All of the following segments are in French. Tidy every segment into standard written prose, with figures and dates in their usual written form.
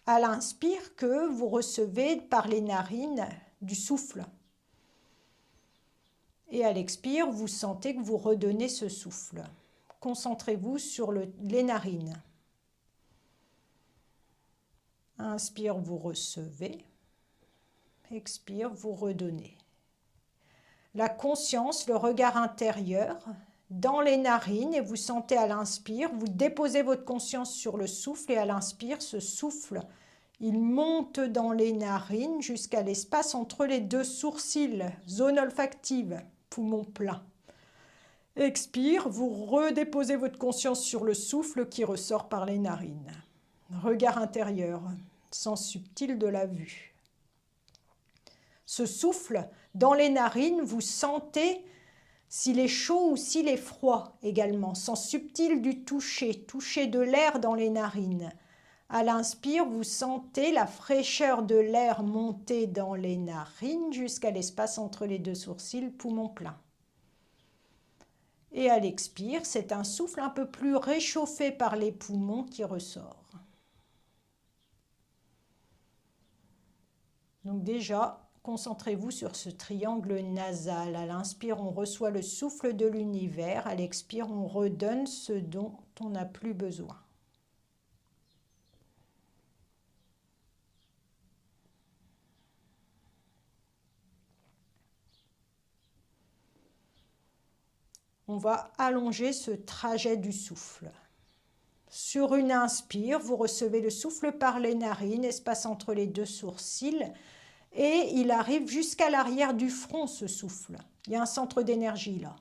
à l'inspire que vous recevez par les narines du souffle. Et à l'expire, vous sentez que vous redonnez ce souffle. Concentrez-vous sur les narines. Inspire, vous recevez. Expire, vous redonnez. La conscience, le regard intérieur, dans les narines, et vous sentez à l'inspire, vous déposez votre conscience sur le souffle, et à l'inspire, ce souffle, il monte dans les narines jusqu'à l'espace entre les deux sourcils, zone olfactive, poumon plein. Expire, vous redéposez votre conscience sur le souffle qui ressort par les narines. Regard intérieur, sens subtil de la vue. Ce souffle, dans les narines, vous sentez s'il est chaud ou s'il est froid également. Sens subtil du toucher, toucher de l'air dans les narines. À l'inspire, vous sentez la fraîcheur de l'air monter dans les narines jusqu'à l'espace entre les deux sourcils, poumon plein. Et à l'expire, c'est un souffle un peu plus réchauffé par les poumons qui ressort. Donc déjà, concentrez-vous sur ce triangle nasal. À l'inspire, on reçoit le souffle de l'univers. À l'expire, on redonne ce dont on n'a plus besoin. On va allonger ce trajet du souffle. Sur une inspire, vous recevez le souffle par les narines, espace entre les deux sourcils, et il arrive jusqu'à l'arrière du front, ce souffle. Il y a un centre d'énergie là.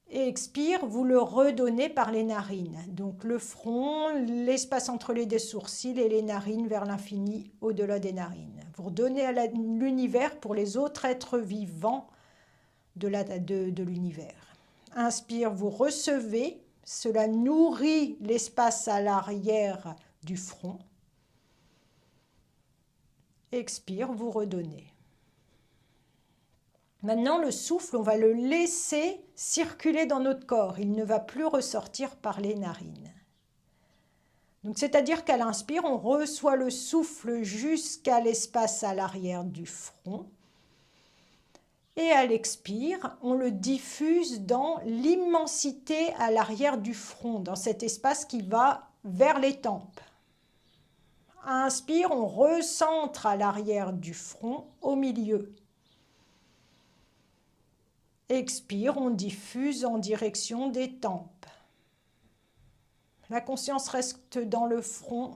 Et expire, vous le redonnez par les narines. Donc le front, l'espace entre les deux sourcils et les narines vers l'infini au-delà des narines. Vous redonnez à l'univers pour les autres êtres vivants de l'univers. Inspire, vous recevez, cela nourrit l'espace à l'arrière du front. Expire, vous redonnez. Maintenant, le souffle, on va le laisser circuler dans notre corps. Il ne va plus ressortir par les narines. Donc, c'est-à-dire qu'à l'inspire, on reçoit le souffle jusqu'à l'espace à l'arrière du front. Et à l'expire, on le diffuse dans l'immensité à l'arrière du front, dans cet espace qui va vers les tempes. À inspire, on recentre à l'arrière du front, au milieu. Expire, on diffuse en direction des tempes. La conscience reste dans le front